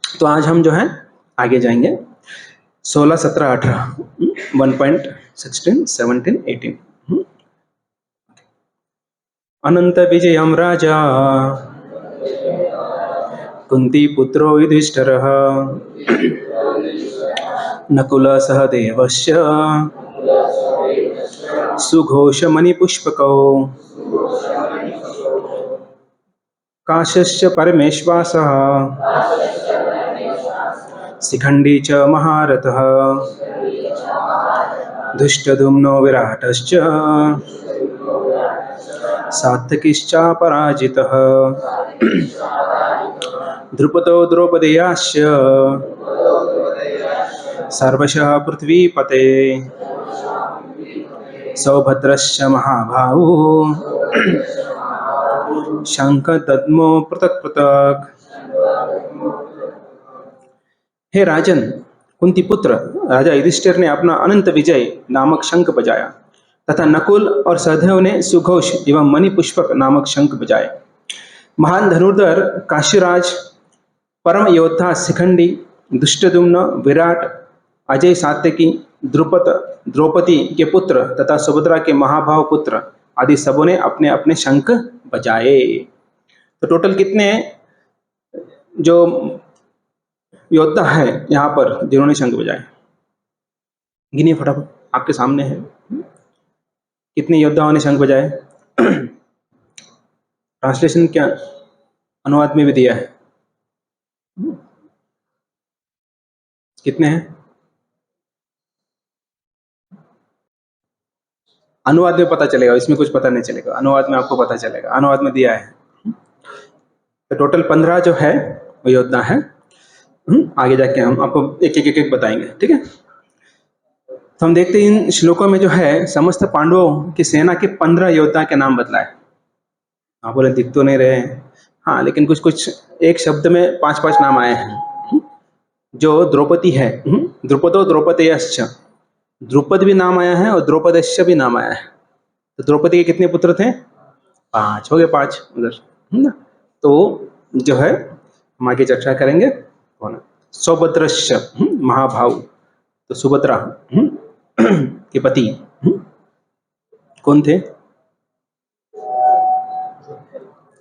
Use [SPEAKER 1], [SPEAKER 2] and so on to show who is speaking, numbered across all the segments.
[SPEAKER 1] तो आज हम जो है आगे जाएंगे 16, 17, 18, 1.16, 17, 18। अनंत विजयम राजा कुंती पुत्रो युधिष्ठिरः नकुल सहदेवस्य सुघोषमणिपुष्पकौ काशस्य परमेश्वासः शिखण्डी च महारथः धृष्टद्युम्नो विराटश्च सात्यकिश्चापराजितः द्रुपदो द्रौपदेयाश्च सर्वशः पृथ्वीपते सौभद्रश्च महाभावो शंखदद्मो पृथक पृथक। हे राजन, कुंती पुत्र राजा युधिष्ठिर ने अपना अनंत विजय नामक शंख बजाया तथा नकुल और सहदेव ने सुघोष एवं मणिपुष्पक नामक शंख बजाए। महान धनुर्धर काशीराज, परम योद्धा शिखंडी, दुष्टद्युम्न, विराट, अजय सात्यकी, द्रौपदी के पुत्र तथा सुभद्रा के महाभाव पुत्र आदि सबों ने अपने अपने शंख बजाए। तो टोटल कितने जो योद्धा है यहाँ पर जिन्होंने शंख बजाए, गिनिए फटाफट, आपके सामने है। कितने योद्धाओं ने शंख बजाए? ट्रांसलेशन क्या अनुवाद में भी दिया है, कितने हैं? अनुवाद में पता चलेगा, इसमें कुछ पता नहीं चलेगा, अनुवाद में आपको पता चलेगा, अनुवाद में दिया है। तो टोटल 15 जो है वो योद्धा है। आगे जाके हम आपको एक एक बताएंगे, ठीक है। तो हम देखते हैं इन श्लोकों में जो है समस्त पांडवों की सेना के 15 योद्धा के नाम बतलाए। आप बोले दिख तो नहीं रहे, हाँ, लेकिन कुछ कुछ एक शब्द में 5-5 नाम आए हैं। जो द्रौपदी है, द्रुपदो द्रौपदेयश्च, द्रुपद भी नाम आया है और द्रौपदेश्य भी नाम आया है। तो द्रौपदी के कितने पुत्र थे? 5 हो गए, 5 उधर, है ना। तो जो है हम आगे चर्चा करेंगे। सौभद्रश्य महाभाव, तो सुभद्रा के पति कौन थे?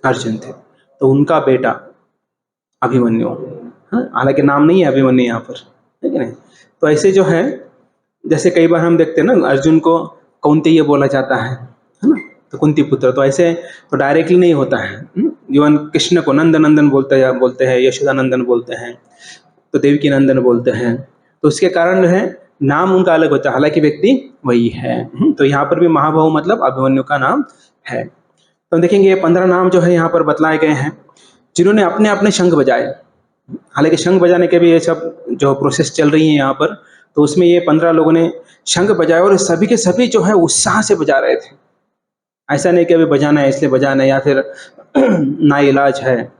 [SPEAKER 1] अर्जुन थे। तो उनका बेटा अभिमन्यु, हालांकि नाम नहीं है अभिमन्यु यहाँ पर, है कि नहीं। तो ऐसे जो है, जैसे कई बार हम देखते हैं ना अर्जुन को कौन्तेय बोला जाता है ना, तो कुंती पुत्र, तो ऐसे तो डायरेक्टली नहीं होता है। इवन कृष्ण को नंदन नंदन बोलते हैं, यशोदा नंदन बोलते हैं, तो देवकी नंदन बोलते हैं। तो उसके कारण जो है नाम उनका अलग होता है, हालांकि व्यक्ति वही है। तो यहाँ पर भी महाभाव मतलब अभिमन्यु का नाम है। तो देखेंगे ये 15 नाम जो है यहाँ पर बतलाए गए हैं जिन्होंने अपने अपने शंख बजाए। हालांकि शंख बजाने के भी ये सब जो प्रोसेस चल रही है यहाँ पर, तो उसमें ये 15 लोगों ने शंख बजाए और सभी के सभी जो है उत्साह से बजा रहे थे। ऐसा नहीं कि अभी बजाना है इसलिए बजाना है, या फिर ना इलाज है,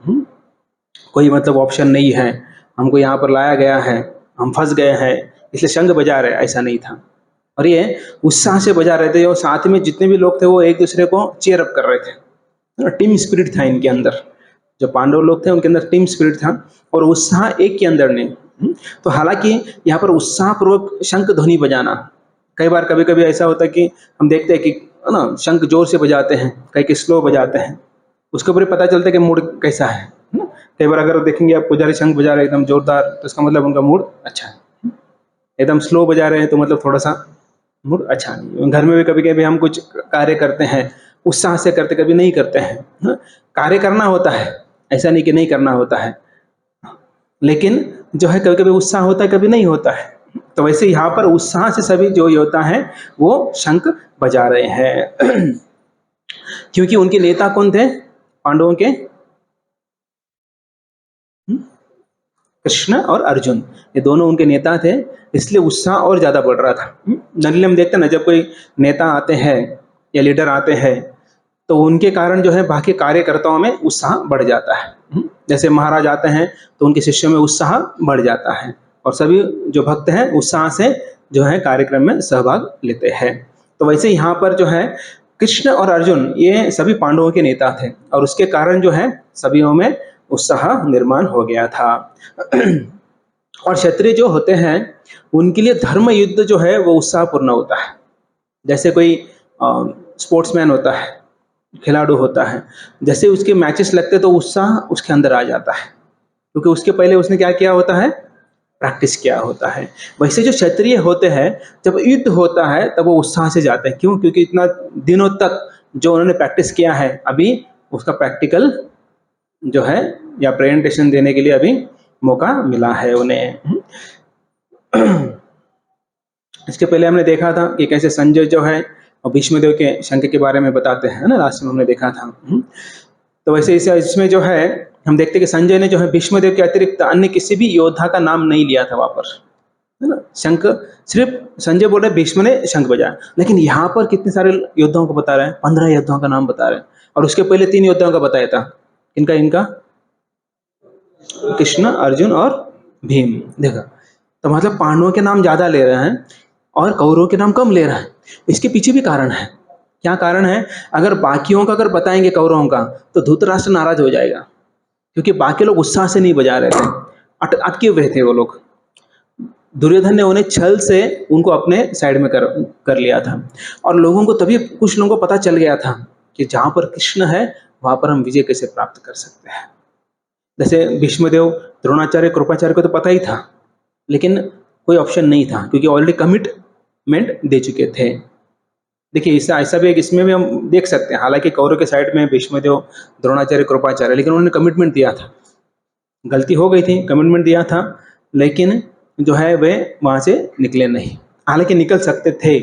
[SPEAKER 1] कोई मतलब ऑप्शन नहीं है, हमको यहाँ पर लाया गया है, हम फंस गए हैं इसलिए शंख बजा रहे, ऐसा नहीं था। और ये उत्साह से बजा रहे थे और साथ में जितने भी लोग थे वो एक दूसरे को चीयर अप कर रहे थे। टीम स्पिरिट था इनके अंदर, जो पांडव लोग थे उनके अंदर टीम स्पिरिट था और उत्साह एक के अंदर नहीं। तो हालांकि यहाँ पर उत्साह पूर्वक शंख ध्वनि बजाना, कई बार कभी कभी ऐसा होता है कि हम देखते हैं कि ना शंख जोर से बजाते हैं, कई स्लो बजाते हैं, उसके ऊपर पता चलता है कि मूड कैसा है ना। कई बार अगर देखेंगे आप पुजारी शंख बजा रहे हैं एकदम जोरदार, तो इसका मतलब उनका मूड अच्छा है। एकदम स्लो बजा रहे हैं तो मतलब थोड़ा सा मूड अच्छा नहीं। घर में भी कभी कभी हम कुछ कार्य करते हैं उत्साह से करते, कभी नहीं करते हैं। कार्य करना होता है, ऐसा नहीं कि नहीं करना होता है, लेकिन जो है कभी कभी उत्साह होता है, कभी नहीं होता है। तो वैसे यहाँ पर उत्साह से सभी जो योद्धा हैं वो शंख बजा रहे हैं। क्योंकि उनके नेता कौन थे पांडवों के? कृष्ण और अर्जुन, ये दोनों उनके नेता थे, इसलिए उत्साह और ज्यादा बढ़ रहा था। जनरली हम देखते हैं ना, जब कोई नेता आते हैं या लीडर आते हैं तो उनके कारण जो है बाकी कार्यकर्ताओं में उत्साह बढ़ जाता है। जैसे महाराज आते हैं तो उनके शिष्यों में उत्साह बढ़ जाता है और सभी जो भक्त हैं उत्साह से जो है कार्यक्रम में सहभाग लेते हैं। तो वैसे यहाँ पर जो है कृष्ण और अर्जुन ये सभी पांडवों के नेता थे और उसके कारण जो है सभी में उत्साह निर्माण हो गया था। और क्षत्रिय जो होते हैं उनके लिए धर्म युद्ध जो है वो उत्साहपूर्ण होता है। जैसे कोई स्पोर्ट्समैन होता है, खिलाड़ू होता है, जैसे उसके मैचेस लगते तो उत्साह उसके अंदर आ जाता है, क्योंकि उसके पहले उसने क्या किया होता है, प्रैक्टिस किया होता है। वैसे जो क्षत्रिय होते हैं जब युद्ध होता है तब वो उत्साह से जाते हैं। क्यों? क्योंकि इतना दिनों तक जो उन्होंने प्रैक्टिस किया है, अभी उसका प्रैक्टिकल जो है या प्रेजेंटेशन देने के लिए अभी मौका मिला है उन्हें। इसके पहले हमने देखा था कि कैसे संजय जो है भीष्मदेव के शंख के बारे में बताते हैं ना, लास्ट में हमने देखा था। तो वैसे इसमें जो है हम देखते हैं कि संजय ने जो है भीष्मदेव के अतिरिक्त अन्य किसी भी योद्धा का नाम नहीं लिया था वहां पर, है ना। शंख सिर्फ संजय बोल रहे भीष्म ने शंख बजाया, लेकिन यहाँ पर कितने सारे योद्धाओं को बता रहे हैं, 15 योद्धाओं का नाम बता रहे हैं। और उसके पहले 3 योद्धाओं का बताया था, इनका कृष्ण, अर्जुन और भीम। देखा, तो मतलब पांडवों के नाम ज्यादा ले रहे हैं और कौरवों के नाम कम ले रहे हैं। इसके पीछे भी कारण है। क्या कारण है? अगर बाकियों का अगर बताएंगे कौरवों का तो धृतराष्ट्र नाराज हो जाएगा, क्योंकि बाकी लोग उत्साह से नहीं बजा रहे थे, अटके हुए थे वो लोग। दुर्योधन ने उन्हें छल से उनको अपने साइड में कर लिया था। और लोगों को तभी, कुछ लोगों को पता चल गया था कि जहां पर कृष्ण है वहां पर हम विजय कैसे प्राप्त कर सकते हैं। जैसे भीष्मदेव, द्रोणाचार्य, कृपाचार्य को तो पता ही था, लेकिन कोई ऑप्शन नहीं था, क्योंकि ऑलरेडी कमिटमेंट दे चुके थे। देखिए ऐसा भी इसमें भी हम देख सकते हैं, हालांकि कौरव के साइड में भीष्मदेव, द्रोणाचार्य, कृपाचार्य, लेकिन उन्होंने कमिटमेंट दिया था। गलती हो गई थी, कमिटमेंट दिया था, लेकिन जो है वे वहां से निकले नहीं। हालांकि निकल सकते थे।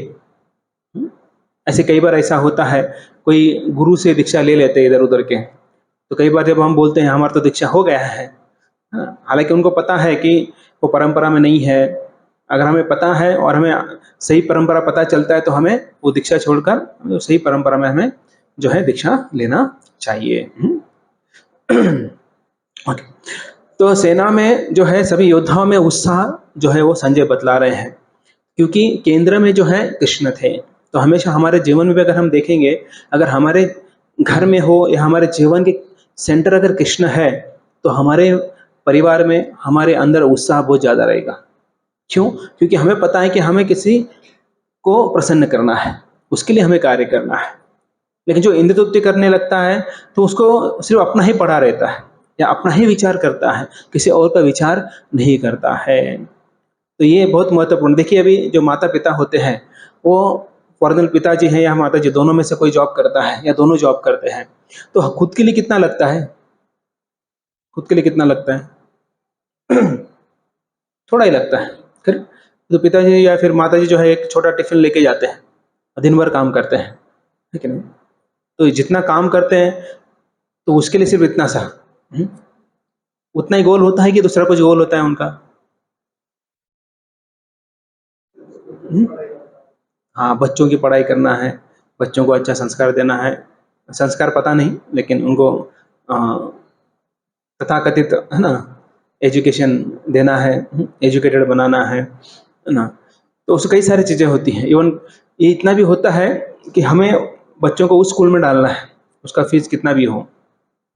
[SPEAKER 1] ऐसे कई बार ऐसा होता है, कोई गुरु से दीक्षा ले लेते इधर उधर के, तो कई बार जब हम बोलते हैं हमारा तो दीक्षा हो गया है, हालांकि उनको पता है कि वो परंपरा में नहीं है। अगर हमें पता है और हमें सही परंपरा पता चलता है तो हमें वो दीक्षा छोड़कर सही परंपरा में हमें जो है दीक्षा लेना चाहिए। ओके, तो सेना में जो है सभी योद्धाओं में उत्साह जो है वो संजय बतला रहे हैं, क्योंकि केंद्र में जो है कृष्ण थे। तो हमेशा हमारे जीवन में भी अगर हम देखेंगे, अगर हमारे घर में हो या हमारे जीवन के सेंटर अगर कृष्ण है, तो हमारे परिवार में हमारे अंदर उत्साह बहुत ज्यादा रहेगा। क्यों? क्योंकि हमें पता है कि हमें किसी को प्रसन्न करना है, उसके लिए हमें कार्य करना है। लेकिन जो इंद्रतुप्ति करने लगता है तो उसको सिर्फ अपना ही पड़ा रहता है या अपना ही विचार करता है, किसी और का विचार नहीं करता है। तो ये बहुत महत्वपूर्ण। देखिए अभी जो माता पिता होते हैं, वो फॉर्नल पिताजी हैं या माता जी, दोनों में से कोई जॉब करता है या दोनों जॉब करते हैं, तो खुद के लिए कितना लगता है? खुद के लिए कितना लगता है? थोड़ा ही लगता है। फिर तो पिताजी या फिर माता जी जो है एक छोटा टिफिन लेके जाते हैं, दिन भर काम करते हैं, ठीक है ना। तो जितना काम करते हैं तो उसके लिए सिर्फ इतना सा, उतना ही गोल होता है कि दूसरा कुछ गोल होता है उनका? हाँ, बच्चों की पढ़ाई करना है, बच्चों को अच्छा संस्कार देना है। संस्कार पता नहीं, लेकिन उनको तथाकथित, है ना, एजुकेशन देना है, एजुकेटेड बनाना है ना। तो उससे कई सारी चीज़ें होती हैं। इवन ये इतना भी होता है कि हमें बच्चों को उस स्कूल में डालना है, उसका फीस कितना भी हो,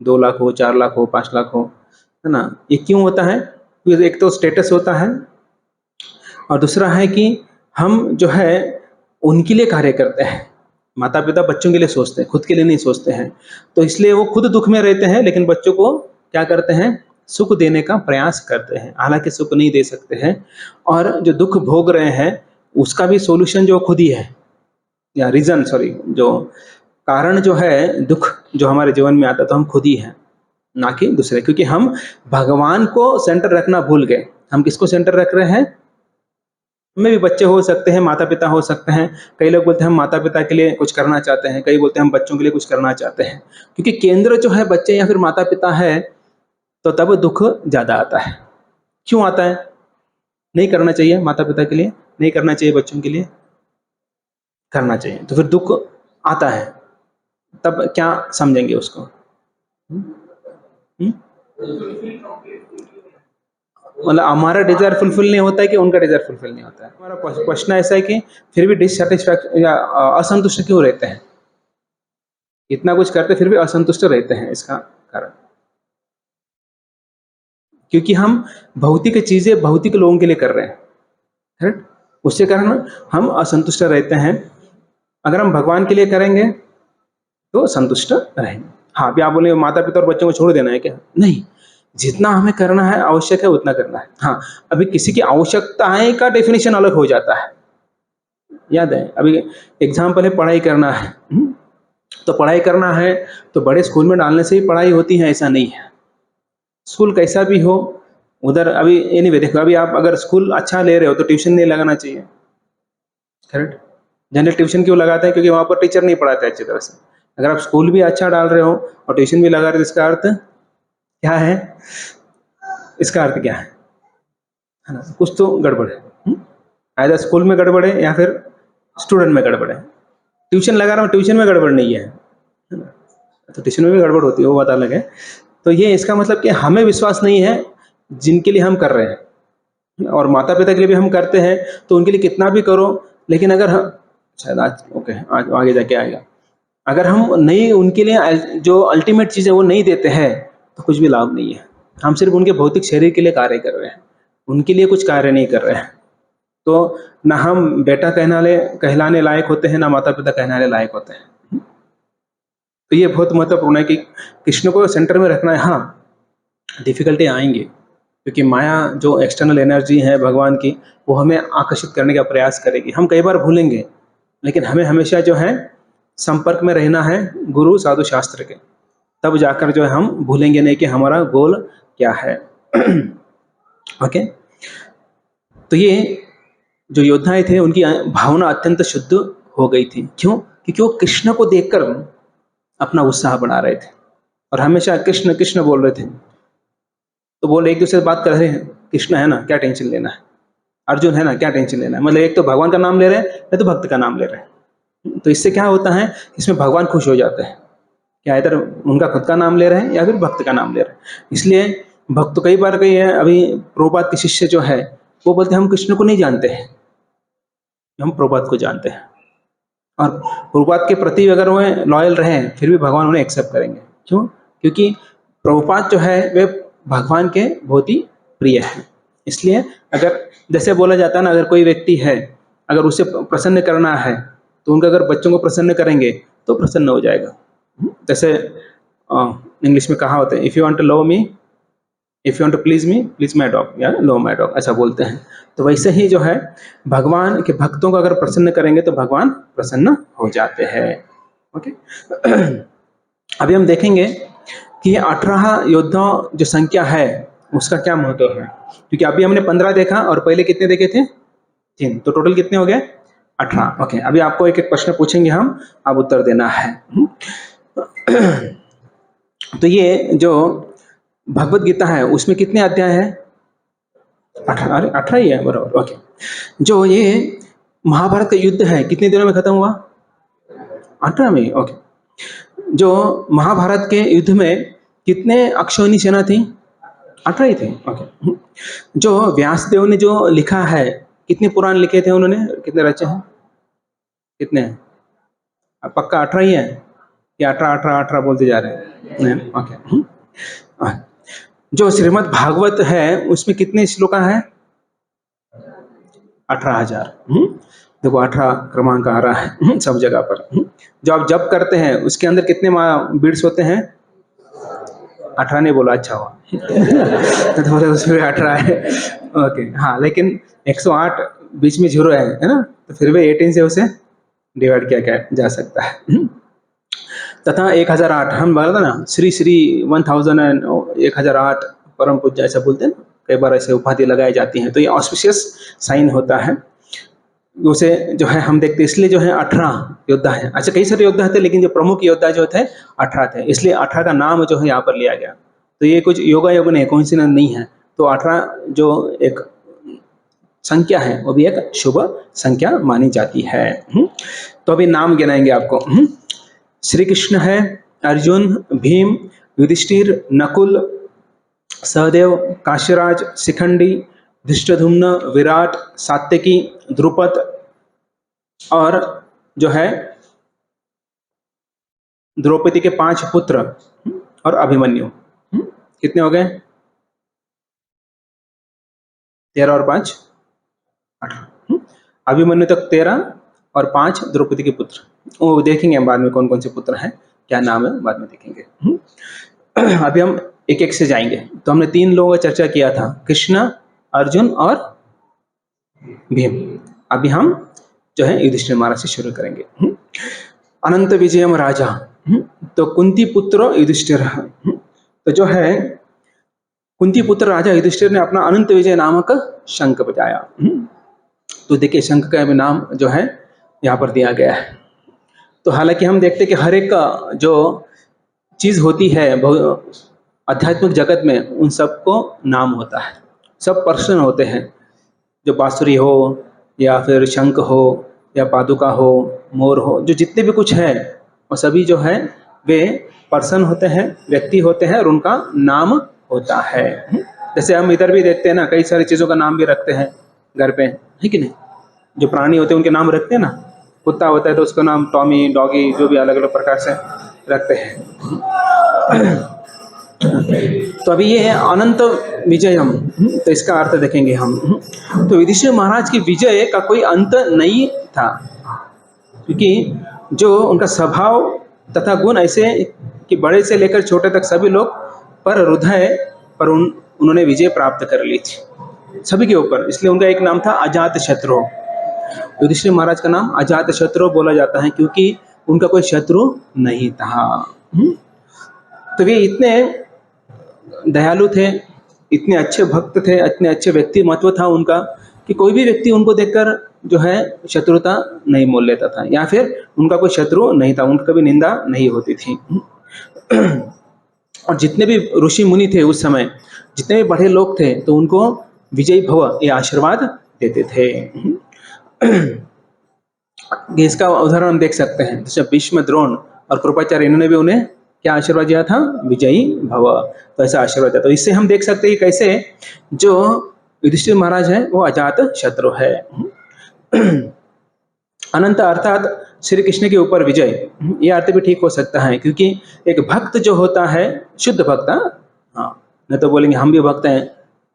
[SPEAKER 1] 2 लाख हो, 4 लाख हो, 5 लाख हो, है ना। ये क्यों होता है? क्योंकि एक तो स्टेटस होता है, और दूसरा है कि हम जो है उनके लिए कार्य करते हैं। माता पिता बच्चों के लिए सोचते हैं, खुद के लिए नहीं सोचते हैं। तो इसलिए वो खुद दुख में रहते हैं, लेकिन बच्चों को क्या करते हैं? सुख देने का प्रयास करते हैं। हालांकि सुख नहीं दे सकते हैं, और जो दुख भोग रहे हैं उसका भी सोल्यूशन जो खुद ही है, या रीजन, सॉरी, जो कारण जो है दुख जो हमारे जीवन में आता है, तो हम खुद ही हैं, ना कि दूसरे। क्योंकि हम भगवान को सेंटर रखना भूल गए। हम किसको सेंटर रख रहे हैं? में भी बच्चे हो सकते हैं, माता पिता हो सकते हैं। कई लोग बोलते हैं हम माता पिता के लिए कुछ करना चाहते हैं, कई बोलते हैं हम बच्चों के लिए कुछ करना चाहते हैं। क्योंकि केंद्र जो है बच्चे या फिर माता पिता है, तो तब दुख ज्यादा आता है। क्यों आता है? नहीं करना चाहिए माता पिता के लिए, नहीं करना चाहिए बच्चों के लिए, करना चाहिए, तो फिर दुख आता है। तब क्या समझेंगे उसको? हम्म? हम्म? मतलब हमारा डिजायर फुलफिल नहीं होता है कि उनका डिजायर फुलफिल नहीं होता है? हमारा क्वेश्चन ऐसा है कि फिर भी डिससेटिस्फैक्शन या असंतुष्ट क्यों रहते हैं? इतना कुछ करते फिर भी असंतुष्ट रहते हैं, इसका कारण क्योंकि हम भौतिक चीजें भौतिक लोगों के लिए कर रहे हैं, करेक्ट। उसके कारण हम असंतुष्ट रहते हैं। अगर हम भगवान के लिए करेंगे तो संतुष्ट रहेंगे। हाँ, अभी आप बोले माता पिता और बच्चों को छोड़ देना है क्या? नहीं, जितना हमें करना है, आवश्यक है उतना करना है। हाँ, अभी किसी की आवश्यकताएं का डेफिनेशन अलग हो जाता है। याद है, अभी एग्जाम्पल है पढ़ाई करना है, तो पढ़ाई करना है तो बड़े स्कूल में डालने से ही पढ़ाई होती है ऐसा नहीं है। स्कूल कैसा भी हो, उधर अभी एनीवे देखो, अभी आप अगर स्कूल अच्छा ले रहे हो तो ट्यूशन नहीं लगाना चाहिए, करेक्ट। जनरल ट्यूशन क्यों लगाते हैं? क्योंकि वहाँ पर टीचर नहीं पढ़ाते अच्छी तरह से। अगर आप स्कूल भी अच्छा डाल रहे हो और ट्यूशन भी लगा रहे हो, इसका अर्थ क्या है? इसका अर्थ क्या है ना? कुछ तो गड़बड़ है। आइदर स्कूल में गड़बड़ है या फिर स्टूडेंट में गड़बड़ है। ट्यूशन लगा रहा हूँ, ट्यूशन में गड़बड़ नहीं है ना? तो ट्यूशन में भी गड़बड़ होती है, वो बात अलग है। तो ये इसका मतलब कि हमें विश्वास नहीं है जिनके लिए हम कर रहे हैं, और माता पिता के लिए भी हम करते हैं तो उनके लिए कितना भी करो, लेकिन अगर हम शायद आज ओके आज आगे जाके आएगा, अगर हम नहीं उनके लिए जो अल्टीमेट चीज़ है वो नहीं देते हैं तो कुछ भी लाभ नहीं है। हम सिर्फ उनके भौतिक शरीर के लिए कार्य कर रहे हैं, उनके लिए कुछ कार्य नहीं कर रहे हैं। तो ना हम बेटा कहलाने लायक होते हैं, ना माता पिता कहलाने लायक होते हैं। तो ये बहुत महत्वपूर्ण है कि कृष्ण को सेंटर में रखना है। हाँ, डिफिकल्टी आएंगी क्योंकि माया जो एक्सटर्नल एनर्जी है भगवान की, वो हमें आकर्षित करने का प्रयास करेगी। हम कई बार भूलेंगे, लेकिन हमें हमेशा जो है संपर्क में रहना है गुरु साधु शास्त्र के, तब जाकर जो है हम भूलेंगे नहीं कि हमारा गोल क्या है। ओके, तो ये जो योद्धाएं थे उनकी भावना अत्यंत शुद्ध हो गई थी। क्यों? क्योंकि वो कृष्ण को देखकर अपना उत्साह बढ़ा रहे थे और हमेशा कृष्ण कृष्ण बोल रहे थे। तो बोले, एक दूसरे से बात कर रहे हैं, कृष्ण है ना, क्या टेंशन लेना है, अर्जुन है ना, क्या टेंशन लेना है। मतलब एक तो भगवान का नाम ले रहे हैं, या तो भक्त का नाम ले रहे हैं। तो इससे क्या होता है, इसमें भगवान खुश हो जाते हैं कि इधर उनका खुद का नाम ले रहे हैं या फिर भक्त का नाम ले रहे हैं। इसलिए भक्त तो कई बार कही है, अभी प्रभुपाद के शिष्य जो है वो बोलते हैं हम कृष्ण को नहीं जानते हैं, हम प्रभुपाद को जानते हैं। और प्रभुपाद के प्रति अगर वो लॉयल रहे फिर भी भगवान उन्हें एक्सेप्ट करेंगे। क्यों? क्योंकि प्रभुपाद जो है वे भगवान के बहुत ही प्रिय है। इसलिए अगर जैसे बोला जाता है ना, अगर कोई व्यक्ति है, अगर उसे प्रसन्न करना है तो उनका अगर बच्चों को प्रसन्न करेंगे तो प्रसन्न हो जाएगा। जैसे इंग्लिश में कहा होता है, if you want to love me, if you want to please me, please my dog या लव माई डॉग, ऐसा बोलते हैं। तो वैसे ही जो है भगवान के भक्तों को अगर प्रसन्न करेंगे तो भगवान प्रसन्न हो जाते हैं। ओके, अभी हम देखेंगे कि 18 योद्धाओं जो संख्या है उसका क्या महत्व है। क्योंकि अभी हमने 15 देखा और पहले कितने देखे थे? 3, तो टोटल कितने हो गए? 18। ओके, अभी आपको एक एक प्रश्न पूछेंगे हम, आप उत्तर देना है। तो ये जो भगवत गीता है उसमें कितने अध्याय हैं? 18। अरे 18 ही है, बराबर। ओके, जो ये महाभारत का युद्ध है कितने दिनों में खत्म हुआ? 18 में। ओके, जो महाभारत के युद्ध में कितने अक्षौहिणी सेना थी? 18 ही थे। ओके, जो व्यासदेव ने जो लिखा है, कितने पुराण लिखे थे उन्होंने, कितने रचे हैं? कितने हैं? पक्का 18 ही है या 18 बोलते जा रहे हैं? ओके, जो श्रीमद् भागवत है उसमें कितने श्लोक हैं? 18,000। देखो 18 क्रमांक आ रहा है सब जगह पर। जो आप जप करते हैं उसके अंदर कितने बीड्स होते हैं? 18 नहीं बोला, अच्छा हुआ तो उसमें 18 है। ओके, हाँ, लेकिन 108 बीच में 0 है ना, तो फिर भी 18 से उसे डिवाइड किया जा सकता है। तथा 1008 हम बोला था ना, श्री श्री 1008 परम पूज्य, ऐसा बोलते हैं ना, कई बार ऐसे उपाधि लगाई जाती हैं, तो ये ऑस्पिशियस साइन होता है। उसे जो है हम देखते, इसलिए जो है 18 योद्धा है। अच्छा, कई सारे योद्धा थे लेकिन जो प्रमुख योद्धा जो थे 18 थे, इसलिए 18 का नाम जो है यहाँ पर लिया गया। तो ये कुछ योगा योग नहीं, कोइंसिडेंस नहीं है। तो 18 जो एक संख्या है वो भी एक शुभ संख्या मानी जाती है। तो अभी नाम गिनाएंगे आपको। श्री कृष्ण है, अर्जुन, भीम, युधिष्ठिर, नकुल, सहदेव, काशीराज, शिखंडी, धृष्टद्युम्न, विराट, सात्यकी, द्रुपद और जो है द्रौपदी के 5 पुत्र और अभिमन्यु। कितने हो गए? 13 और 5 18। अभिमन्यु तक 13 और 5 द्रौपदी के पुत्र। वो देखेंगे हम बाद में कौन कौन से पुत्र हैं, क्या नाम है, बाद में देखेंगे। अभी हम एक एक से जाएंगे। तो हमने 3 लोगों का चर्चा किया था, कृष्ण, अर्जुन और भीम। अभी हम जो है युधिष्ठिर महाराज से शुरू करेंगे। अनंत विजयम राजा, तो कुंती पुत्र युधिष्ठिर। तो जो है कुंती पुत्र राजा युधिष्ठिर ने अपना अनंत विजय नामक शंख बजाया। तो देखिए शंख का भी नाम जो है यहाँ पर दिया गया है। तो हालांकि हम देखते कि हर एक जो चीज होती है आध्यात्मिक जगत में, उन सबको नाम होता है, सब पर्सन होते हैं। जो बांसुरी हो या फिर शंख हो या पादुका हो, मोर हो, जो जितने भी कुछ है वो सभी जो है वे पर्सन होते हैं, व्यक्ति होते हैं और उनका नाम होता है। जैसे हम इधर भी देखते हैं ना, कई सारी चीज़ों का नाम भी रखते हैं घर पे, है कि नहीं। जो प्राणी होते हैं उनके नाम रखते हैं ना, कुत्ता होता है तो उसका नाम टॉमी, डॉगी, जो भी अलग अलग प्रकार से रखते हैं। तो अभी ये है अनंत विजयम, तो इसका अर्थ देखेंगे हम। तो युधिष्ठिर महाराज की विजय का कोई अंत नहीं था, क्योंकि जो उनका स्वभाव तथा गुण ऐसे कि बड़े से लेकर छोटे तक सभी लोग पर हृदय पर उन्होंने विजय प्राप्त कर ली थी सभी के ऊपर। इसलिए उनका एक नाम था अजात शत्रु। युधिष्ठिर महाराज का नाम अजात शत्रु बोला जाता है, क्योंकि उनका कोई शत्रु नहीं था। तो वे इतने दयालु थे, इतने अच्छे भक्त थे, इतने अच्छे व्यक्तिमत्व था उनका कि कोई भी व्यक्ति उनको देखकर जो है शत्रुता नहीं मोल लेता था, या फिर उनका कोई शत्रु नहीं था, उनकी कभी निंदा नहीं होती थी। और जितने भी ऋषि मुनि थे उस समय, जितने भी बड़े लोग थे, तो उनको विजयी भव ये आशीर्वाद देते थे। इसका उदाहरण हम देख सकते हैं, जैसे भीष्म, द्रोण और कृपाचार्य, इन्होंने भी उन्हें क्या आशीर्वाद दिया था, विजयी भव, तो ऐसा आशीर्वाद दिया। तो इससे हम देख सकते हैं कि कैसे जो युधिष्ठिर महाराज है वो अजात शत्रु है। अनंत अर्थात श्री कृष्ण के ऊपर विजय, ये अर्थ भी ठीक हो सकता है, क्योंकि एक भक्त जो होता है, शुद्ध भक्त, हाँ, नहीं तो बोलेंगे हम भी भक्त हैं